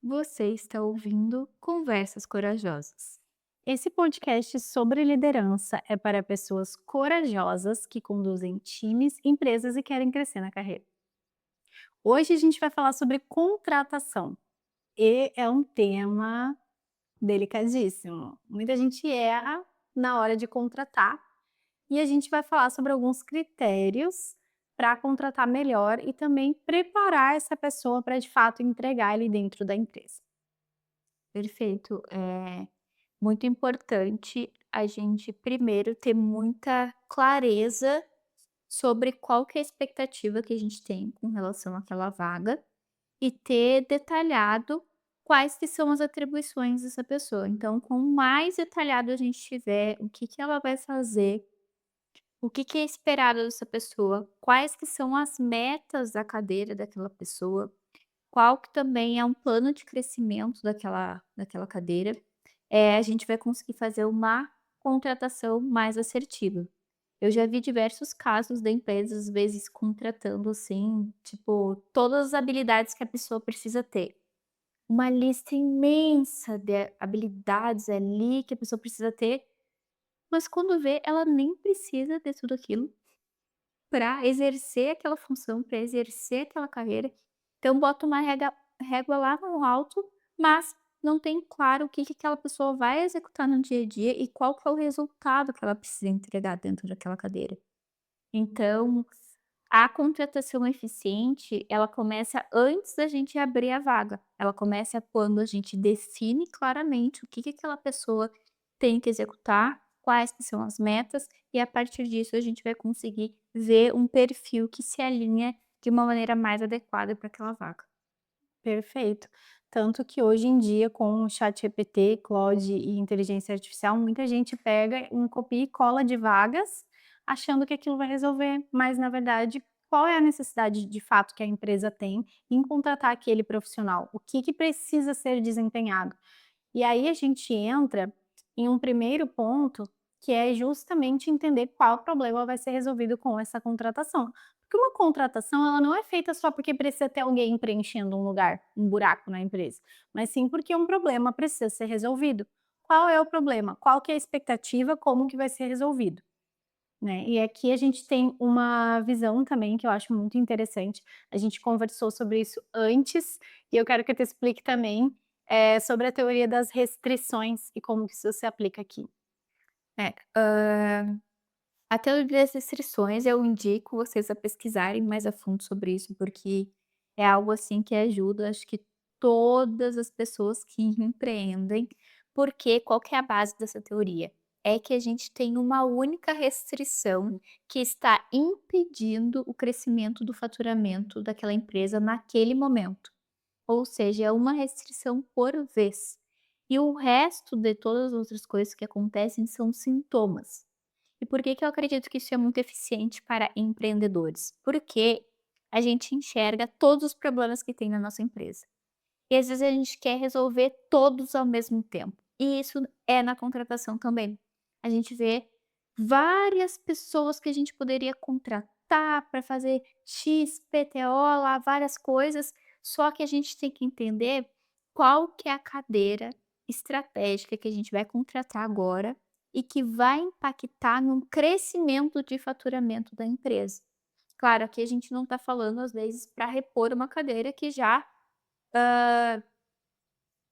Você está ouvindo Conversas Corajosas. Esse podcast sobre liderança é para pessoas corajosas que conduzem times, empresas e querem crescer na carreira. Hoje a gente vai falar sobre contratação e é um tema delicadíssimo. Muita gente erra na hora de contratar e a gente vai falar sobre alguns critérios para contratar melhor e também preparar essa pessoa para de fato entregar ali dentro da empresa. Perfeito. É muito importante a gente primeiro ter muita clareza sobre qual que é a expectativa que a gente tem com relação àquela vaga e ter detalhado quais que são as atribuições dessa pessoa. Então, quanto mais detalhado a gente tiver o que que ela vai fazer, o que que é esperado dessa pessoa, quais que são as metas da cadeira daquela pessoa, qual que também é um plano de crescimento daquela cadeira, a gente vai conseguir fazer uma contratação mais assertiva. Eu já vi diversos casos da empresa, às vezes, contratando, assim, tipo, todas as habilidades que a pessoa precisa ter. Uma lista imensa de habilidades ali que a pessoa precisa ter, mas quando vê, ela nem precisa ter tudo aquilo para exercer aquela função, para exercer aquela carreira. Então bota uma régua lá no alto, mas não tem claro o que que aquela pessoa vai executar no dia a dia e qual que é o resultado que ela precisa entregar dentro daquela cadeira. Então, a contratação eficiente, ela começa antes da gente abrir a vaga. Ela começa quando a gente define claramente o que que aquela pessoa tem que executar, quais que são as metas, e a partir disso a gente vai conseguir ver um perfil que se alinha de uma maneira mais adequada para aquela vaga. Perfeito. Tanto que hoje em dia com o ChatGPT, Claude e inteligência artificial, muita gente pega um copia e cola de vagas, achando que aquilo vai resolver, mas na verdade, qual é a necessidade de fato que a empresa tem em contratar aquele profissional? O que que precisa ser desempenhado? E aí a gente entra em um primeiro ponto, que é justamente entender qual problema vai ser resolvido com essa contratação. Porque uma contratação, ela não é feita só porque precisa ter alguém preenchendo um lugar, um buraco na empresa, mas sim porque um problema precisa ser resolvido. Qual é o problema? Qual que é a expectativa? Como que vai ser resolvido? Né? E aqui a gente tem uma visão também que eu acho muito interessante. A gente conversou sobre isso antes e eu quero que eu te explique também sobre a teoria das restrições e como que isso se aplica aqui. É, a teoria das restrições eu indico vocês a pesquisarem mais a fundo sobre isso, porque é algo assim que ajuda, acho que todas as pessoas que empreendem, porque qual que é a base dessa teoria? É que a gente tem uma única restrição que está impedindo o crescimento do faturamento daquela empresa naquele momento. Ou seja, é uma restrição por vez. E o resto de todas as outras coisas que acontecem são sintomas. E por que que eu acredito que isso é muito eficiente para empreendedores? Porque a gente enxerga todos os problemas que tem na nossa empresa. E às vezes a gente quer resolver todos ao mesmo tempo. E isso é na contratação também. A gente vê várias pessoas que a gente poderia contratar para fazer X, PTO lá, várias coisas, só que a gente tem que entender qual que é a cadeira estratégica que a gente vai contratar agora e que vai impactar no crescimento de faturamento da empresa. Claro, aqui a gente não está falando, às vezes, para repor uma cadeira que já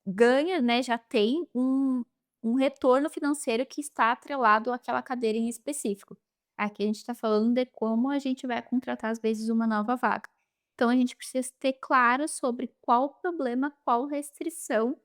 ganha, né, já tem um retorno financeiro que está atrelado àquela cadeira em específico. Aqui a gente está falando de como a gente vai contratar, às vezes, uma nova vaga. Então a gente precisa ter claro sobre qual problema, qual restrição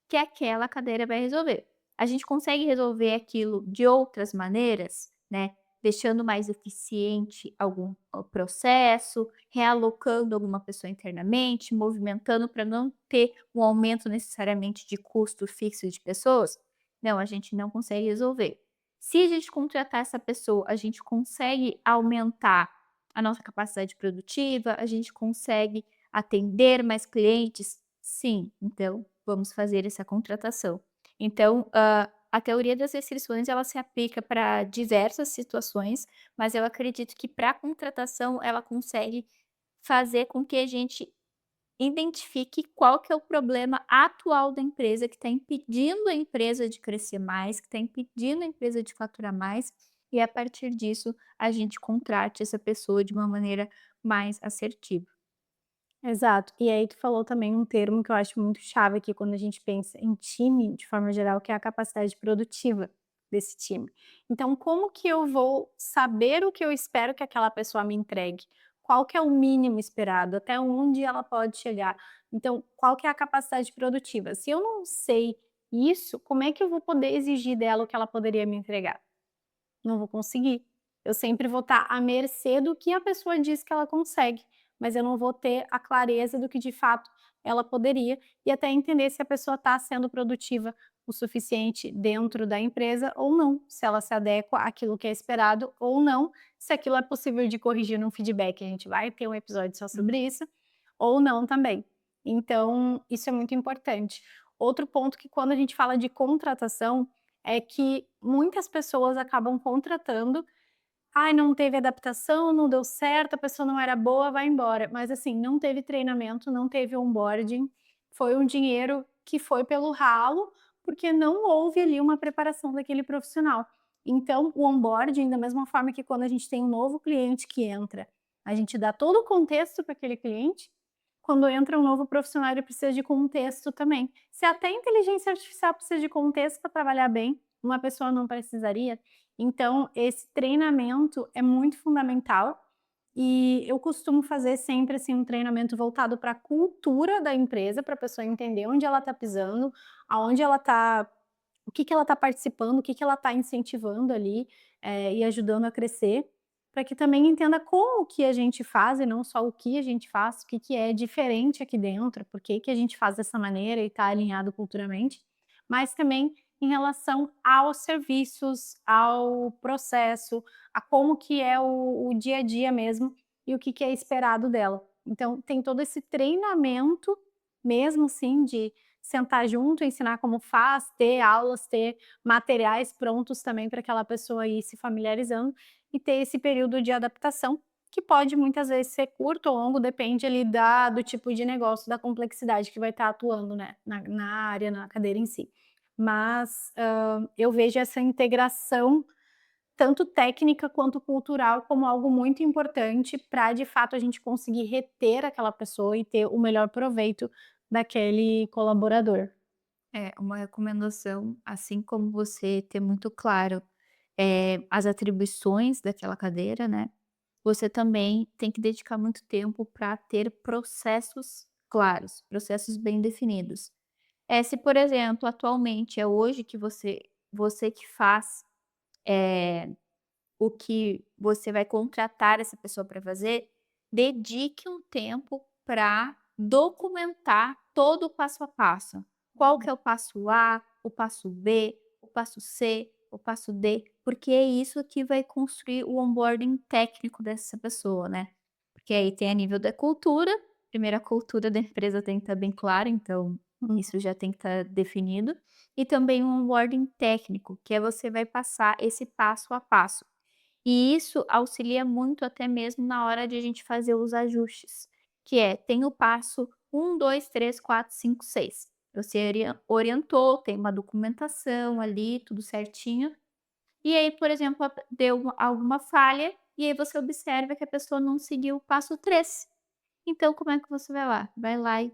que aquela cadeira vai resolver. A gente consegue resolver aquilo de outras maneiras, né, deixando mais eficiente algum processo, realocando alguma pessoa internamente, movimentando para não ter um aumento necessariamente de custo fixo de pessoas? Não, a gente não consegue resolver. Se a gente contratar essa pessoa, a gente consegue aumentar a nossa capacidade produtiva, a gente consegue atender mais clientes? Sim, então vamos fazer essa contratação. Então, a teoria das restrições ela se aplica para diversas situações, mas eu acredito que para a contratação ela consegue fazer com que a gente identifique qual que é o problema atual da empresa que está impedindo a empresa de crescer mais, que está impedindo a empresa de faturar mais, e a partir disso a gente contrate essa pessoa de uma maneira mais assertiva. Exato. E aí tu falou também um termo que eu acho muito chave aqui quando a gente pensa em time, de forma geral, que é a capacidade produtiva desse time. Então, como que eu vou saber o que eu espero que aquela pessoa me entregue? Qual que é o mínimo esperado? Até onde ela pode chegar? Então, qual que é a capacidade produtiva? Se eu não sei isso, como é que eu vou poder exigir dela o que ela poderia me entregar? Não vou conseguir. Eu sempre vou estar à mercê do que a pessoa diz que ela consegue, mas eu não vou ter a clareza do que de fato ela poderia, e até entender se a pessoa está sendo produtiva o suficiente dentro da empresa ou não, se ela se adequa àquilo que é esperado ou não, se aquilo é possível de corrigir num feedback, a gente vai ter um episódio só Hum. sobre isso, ou não também. Então, isso é muito importante. Outro ponto que quando a gente fala de contratação, é que muitas pessoas acabam contratando, "Ai, não teve adaptação, não deu certo, a pessoa não era boa, vai embora", mas assim, não teve treinamento, não teve onboarding, foi um dinheiro que foi pelo ralo, porque não houve ali uma preparação daquele profissional. Então, o onboarding, da mesma forma que quando a gente tem um novo cliente que entra, a gente dá todo o contexto para aquele cliente, quando entra um novo profissional, ele precisa de contexto também. Se até a inteligência artificial precisa de contexto para trabalhar bem, uma pessoa não precisaria? Então, esse treinamento é muito fundamental e eu costumo fazer sempre assim um treinamento voltado para a cultura da empresa, para a pessoa entender onde ela está pisando, aonde ela está, o que que ela está participando, o que que ela está incentivando ali, e ajudando a crescer, para que também entenda como que a gente faz e não só o que a gente faz, o que que é diferente aqui dentro, por que que a gente faz dessa maneira e está alinhado culturalmente, mas também em relação aos serviços, ao processo, a como que é o dia a dia mesmo e o que que é esperado dela. Então tem todo esse treinamento mesmo, assim, de sentar junto, ensinar como faz, ter aulas, ter materiais prontos também para aquela pessoa ir se familiarizando e ter esse período de adaptação, que pode muitas vezes ser curto ou longo, depende ali do tipo de negócio, da complexidade que vai estar atuando, né, na área, na cadeira em si. Mas, eu vejo essa integração, tanto técnica quanto cultural, como algo muito importante para, de fato, a gente conseguir reter aquela pessoa e ter o melhor proveito daquele colaborador. É, uma recomendação, assim como você ter muito claro, as atribuições daquela cadeira, né, você também tem que dedicar muito tempo para ter processos claros, processos bem definidos. Se, por exemplo, atualmente é hoje que você que faz, o que você vai contratar essa pessoa para fazer, dedique um tempo para documentar todo o passo a passo. Qual que é o passo A, o passo B, o passo C, o passo D, porque é isso que vai construir o onboarding técnico dessa pessoa, né. Porque aí tem a nível da cultura, primeiro a cultura da empresa tem que estar bem clara, então Hum, isso já tem que estar definido, e também um onboarding técnico, que é você vai passar esse passo a passo. E isso auxilia muito até mesmo na hora de a gente fazer os ajustes, que tem o passo 1, 2, 3, 4, 5, 6. Você orientou, tem uma documentação ali, tudo certinho. E aí, por exemplo, deu alguma falha, e aí você observa que a pessoa não seguiu o passo 3. Então como é que você vai lá? Vai lá e: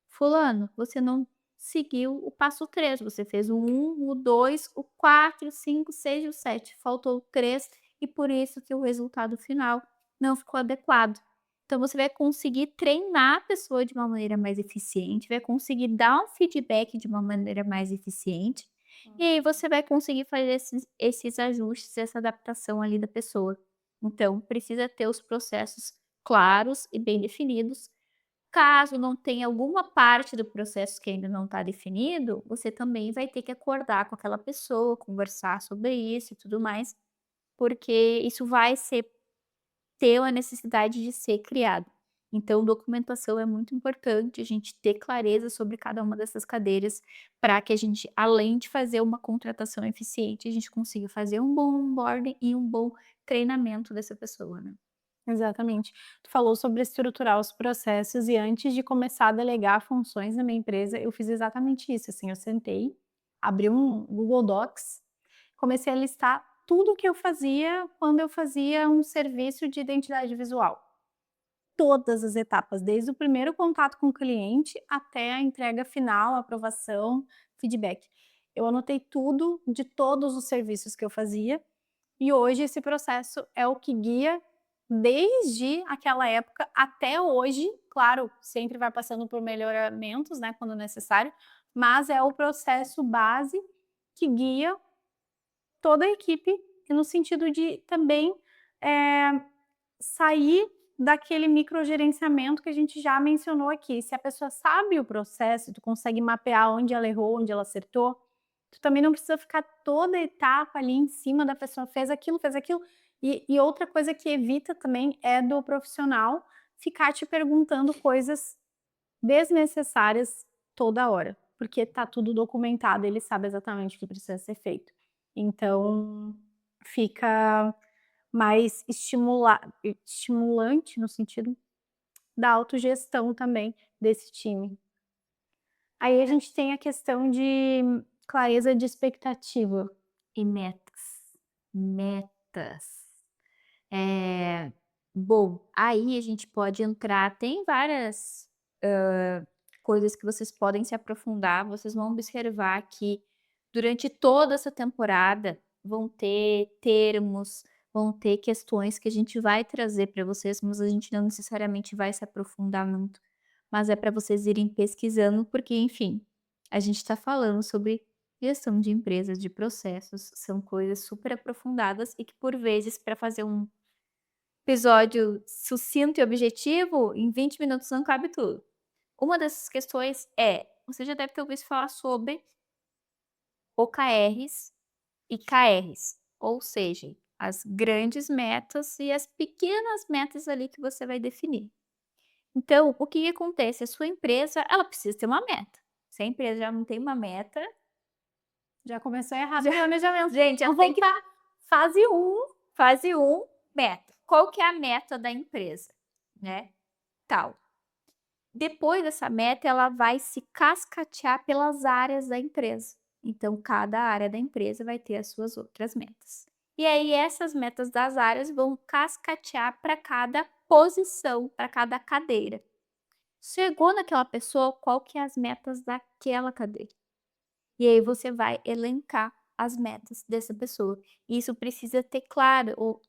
"Fulano, você não seguiu o passo 3. Você fez o 1, o 2, o 4, o 5, o 6 e o 7. Faltou o 3 e por isso que o resultado final não ficou adequado". Então você vai conseguir treinar a pessoa de uma maneira mais eficiente, vai conseguir dar um feedback de uma maneira mais eficiente, e aí você vai conseguir fazer esses ajustes, essa adaptação ali da pessoa. Então precisa ter os processos claros e bem definidos. Caso não tenha alguma parte do processo que ainda não está definido, você também vai ter que acordar com aquela pessoa, conversar sobre isso e tudo mais, porque isso vai ter uma necessidade de ser criado. Então, documentação é muito importante, a gente ter clareza sobre cada uma dessas cadeiras, para que a gente, além de fazer uma contratação eficiente, a gente consiga fazer um bom onboarding e um bom treinamento dessa pessoa, né. Exatamente. Tu falou sobre estruturar os processos e antes de começar a delegar funções na minha empresa, eu fiz exatamente isso, assim, eu sentei, abri um Google Docs, comecei a listar tudo que eu fazia quando eu fazia um serviço de identidade visual. Todas as etapas, desde o primeiro contato com o cliente até a entrega final, aprovação, feedback. Eu anotei tudo de todos os serviços que eu fazia e hoje esse processo é o que guia desde aquela época até hoje, claro, sempre vai passando por melhoramentos, né, quando necessário, mas é o processo base que guia toda a equipe, e no sentido de também, eh, sair daquele microgerenciamento que a gente já mencionou aqui. Se a pessoa sabe o processo, tu consegue mapear onde ela errou, onde ela acertou, tu também não precisa ficar toda etapa ali em cima da pessoa, fez aquilo, fez aquilo. E outra coisa que evita também é do profissional ficar te perguntando coisas desnecessárias toda hora, porque tá tudo documentado, ele sabe exatamente o que precisa ser feito. Então, fica mais estimulante no sentido da autogestão também desse time. Aí a gente tem a questão de clareza de expectativa. E metas, metas. Bom, aí a gente pode entrar tem várias, coisas que vocês podem se aprofundar, vocês vão observar que durante toda essa temporada vão ter termos, vão ter questões que a gente vai trazer para vocês, mas a gente não necessariamente vai se aprofundar muito, mas é para vocês irem pesquisando, porque enfim, a gente está falando sobre gestão de empresas, de processos, são coisas super aprofundadas e que por vezes para fazer um episódio sucinto e objetivo, em 20 minutos não cabe tudo. Uma dessas questões é, você já deve ter ouvido falar sobre OKRs e KRs, ou seja, as grandes metas e as pequenas metas ali que você vai definir. Então, o que acontece? A sua empresa, ela precisa ter uma meta. Se a empresa já não tem uma meta, Já começou errado já o planejamento. gente, já Vamos tem que voltar. Fase um. fase um meta. Qual que é a meta da empresa, né? Tal. Depois dessa meta, ela vai se cascatear pelas áreas da empresa. Então, cada área da empresa vai ter as suas outras metas. E aí, essas metas das áreas vão cascatear para cada posição, para cada cadeira. Chegou naquela pessoa, qual que é as metas daquela cadeira? E aí você vai elencar as metas dessa pessoa. Isso precisa ter claro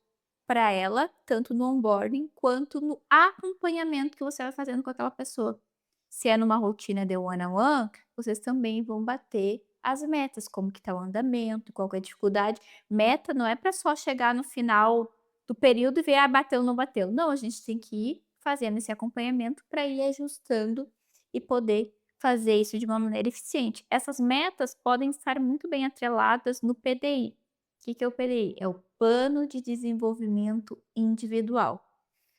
para ela, tanto no onboarding quanto no acompanhamento que você vai fazendo com aquela pessoa. Se é numa rotina de one on one, vocês também vão bater as metas, como que está o andamento, qual que é a dificuldade. Meta não é para só chegar no final do período e ver, ah, bateu, não bateu. Não, a gente tem que ir fazendo esse acompanhamento para ir ajustando e poder fazer isso de uma maneira eficiente. Essas metas podem estar muito bem atreladas no PDI. O que é o PDI? É o Plano de Desenvolvimento Individual,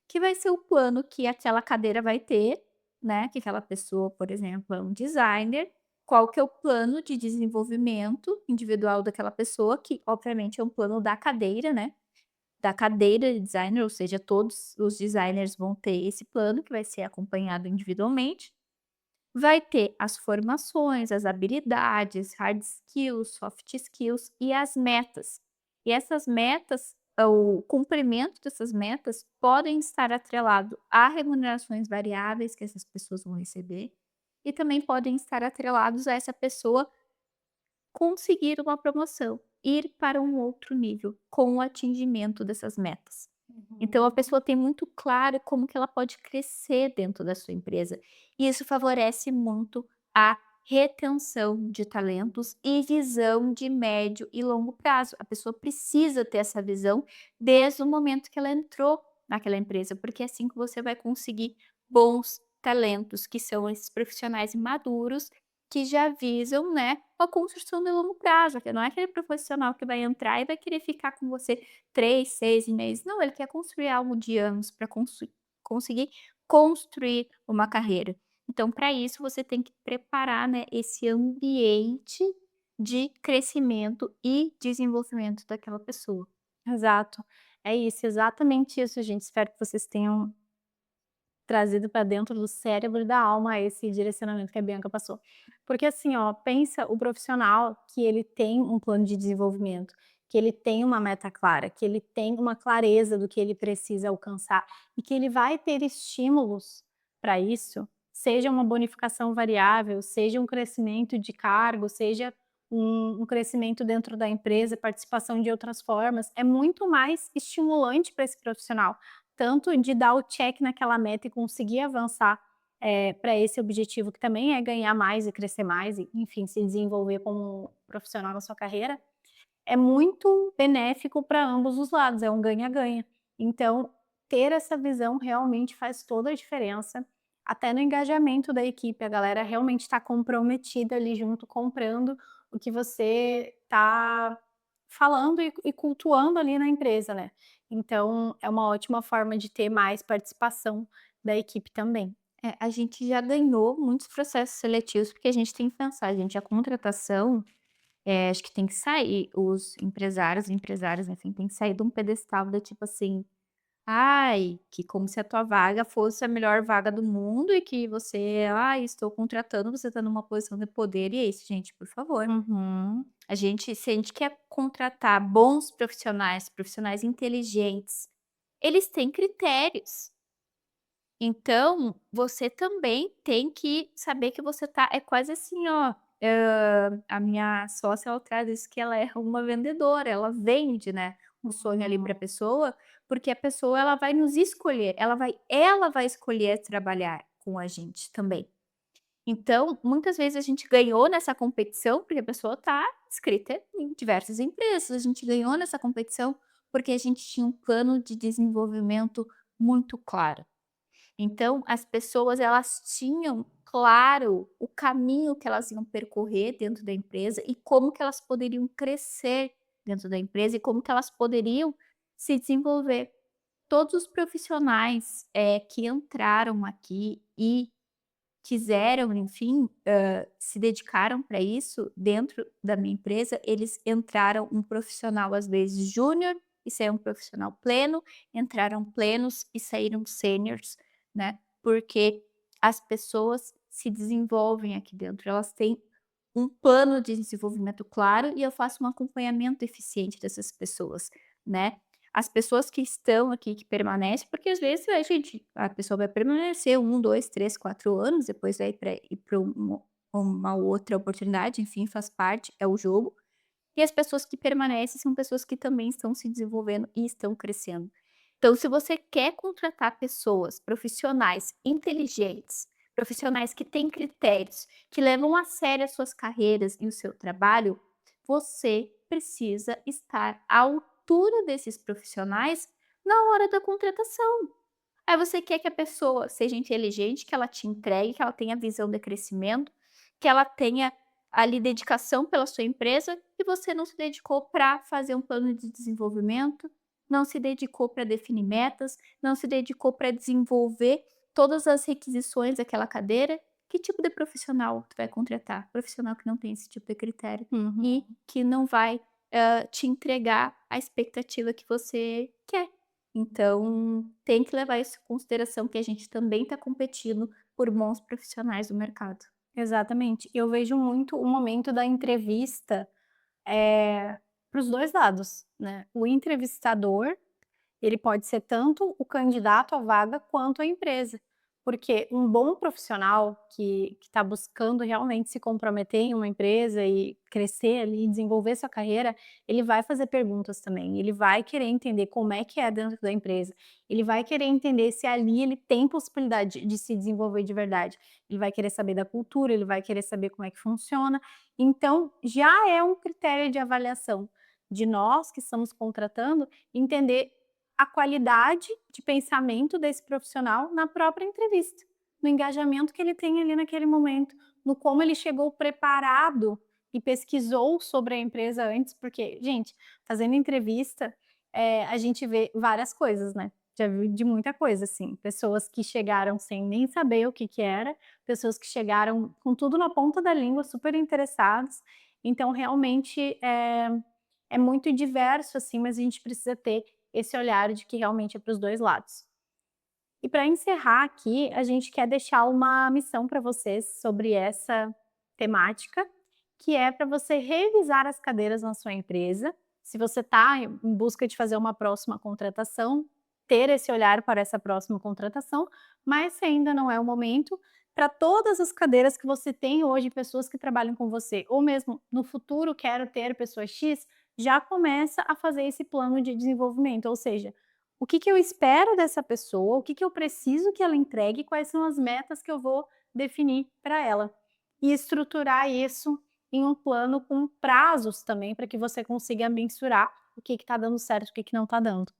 que vai ser o plano que aquela cadeira vai ter, né, que aquela pessoa, por exemplo, é um designer, qual que é o plano de desenvolvimento individual daquela pessoa, que obviamente é um plano da cadeira, né, da cadeira de designer, ou seja, todos os designers vão ter esse plano que vai ser acompanhado individualmente. Vai ter as formações, as habilidades, hard skills, soft skills e as metas. E essas metas, o cumprimento dessas metas podem estar atrelado a remunerações variáveis que essas pessoas vão receber e também podem estar atrelados a essa pessoa conseguir uma promoção, ir para um outro nível com o atingimento dessas metas. Então a pessoa tem muito claro como que ela pode crescer dentro da sua empresa. E isso favorece muito a retenção de talentos e visão de médio e longo prazo. A pessoa precisa ter essa visão desde o momento que ela entrou naquela empresa, porque é assim que você vai conseguir bons talentos, que são esses profissionais maduros que já visam, né, a construção de longo prazo, que não é aquele profissional que vai entrar e vai querer ficar com você 3, 6 meses. Não, ele quer construir algo de anos para conseguir construir uma carreira. Então, para isso, você tem que preparar, né, esse ambiente de crescimento e desenvolvimento daquela pessoa. Exato. É isso, exatamente isso, gente. Espero que vocês tenham trazido para dentro do cérebro e da alma esse direcionamento que a Bianca passou. Porque assim, ó, pensa o profissional que ele tem um plano de desenvolvimento, que ele tem uma meta clara, que ele tem uma clareza do que ele precisa alcançar e que ele vai ter estímulos para isso, seja uma bonificação variável, seja um crescimento de cargo, seja um crescimento dentro da empresa, participação de outras formas, é muito mais estimulante para esse profissional tanto de dar o check naquela meta e conseguir avançar, para esse objetivo que também é ganhar mais e crescer mais e, enfim, se desenvolver como profissional na sua carreira, é muito benéfico para ambos os lados, é um ganha-ganha. Então, ter essa visão realmente faz toda a diferença, até no engajamento da equipe, a galera realmente está comprometida ali junto, comprando o que você está falando e cultuando ali na empresa, né. Então, é uma ótima forma de ter mais participação da equipe também. É, a gente já ganhou muitos processos seletivos, porque a gente tem que pensar, gente, a contratação, acho que tem que sair os empresários e empresárias, enfim, tem que sair de um pedestal da tipo assim: "Ai, que como se a tua vaga fosse a melhor vaga do mundo e que você, ai, estou contratando, você está numa posição de poder", e é isso, gente, por favor. Uhum. A gente se a gente quer contratar bons profissionais, profissionais inteligentes, eles têm critérios. Então, você também tem que saber que você tá é quase assim, ó, a minha sócia, ela traz isso, que ela é uma vendedora, ela vende, né, o sonho ali para a Uhum. pessoa, porque a pessoa ela vai nos escolher, ela vai escolher trabalhar com a gente também. Então, muitas vezes a gente ganhou nessa competição, porque a pessoa tá inscrita em diversas empresas, a gente ganhou nessa competição, porque a gente tinha um plano de desenvolvimento muito claro. Então, as pessoas elas tinham claro o caminho que elas iam percorrer dentro da empresa e como que elas poderiam crescer dentro da empresa e como que elas poderiam se desenvolver. Todos os profissionais, que entraram aqui e quiseram, enfim, se dedicaram para isso dentro da minha empresa, eles entraram um profissional, às vezes, júnior e saiu um profissional pleno, entraram plenos e saíram sêniors, né, porque as pessoas se desenvolvem aqui dentro, elas têm um plano de desenvolvimento claro e eu faço um acompanhamento eficiente dessas pessoas, né. As pessoas que estão aqui, que permanecem, porque às vezes a pessoa vai permanecer 1, 2, 3, 4 anos, depois vai para ir para uma outra oportunidade, enfim, faz parte, é o jogo. E as pessoas que permanecem são pessoas que também estão se desenvolvendo e estão crescendo. Então, se você quer contratar pessoas, profissionais inteligentes, profissionais que têm critérios, que levam a sério as suas carreiras e o seu trabalho, você precisa estar à altura desses profissionais na hora da contratação. Aí você quer que a pessoa seja inteligente, que ela te entregue, que ela tenha visão de crescimento, que ela tenha ali dedicação pela sua empresa e você não se dedicou para fazer um plano de desenvolvimento, não se dedicou para definir metas, não se dedicou para desenvolver todas as requisições daquela cadeira. Que tipo de profissional tu vai contratar? Profissional que não tem esse tipo de critério Uhum. e que não vai, te entregar a expectativa que você quer. Então, tem que levar isso em consideração que a gente também está competindo por bons profissionais do mercado. Exatamente. Eu vejo muito o momento da entrevista, para os 2 lados, né. O entrevistador ele pode ser tanto o candidato à vaga quanto a empresa, porque um bom profissional que está buscando realmente se comprometer em uma empresa e crescer ali, desenvolver sua carreira, ele vai fazer perguntas também, ele vai querer entender como é que é dentro da empresa, ele vai querer entender se ali ele tem possibilidade de se desenvolver de verdade, ele vai querer saber da cultura, ele vai querer saber como é que funciona, então já é um critério de avaliação de nós que estamos contratando, entender a qualidade de pensamento desse profissional na própria entrevista, no engajamento que ele tem ali naquele momento, no como ele chegou preparado e pesquisou sobre a empresa antes, porque, gente, fazendo entrevista, a gente vê várias coisas, né, já vi de muita coisa, assim, pessoas que chegaram sem nem saber o que que era, pessoas que chegaram com tudo na ponta da língua, super interessados, então realmente, é muito diverso, assim, mas a gente precisa ter esse olhar de que realmente é para os 2 lados. E para encerrar aqui, a gente quer deixar uma missão para vocês sobre essa temática, que é para você revisar as cadeiras na sua empresa. Se você está em busca de fazer uma próxima contratação, ter esse olhar para essa próxima contratação, mas se ainda não é o momento, para todas as cadeiras que você tem hoje, pessoas que trabalham com você, ou mesmo no futuro quero ter pessoa X, já começa a fazer esse plano de desenvolvimento, ou seja, o que que eu espero dessa pessoa, o que que eu preciso que ela entregue, quais são as metas que eu vou definir para ela. E estruturar isso em um plano com prazos também, para que você consiga mensurar o que está dando certo, o que que não está dando.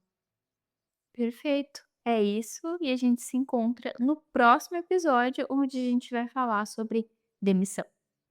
Perfeito. É isso, e a gente se encontra no próximo episódio, onde a gente vai falar sobre demissão.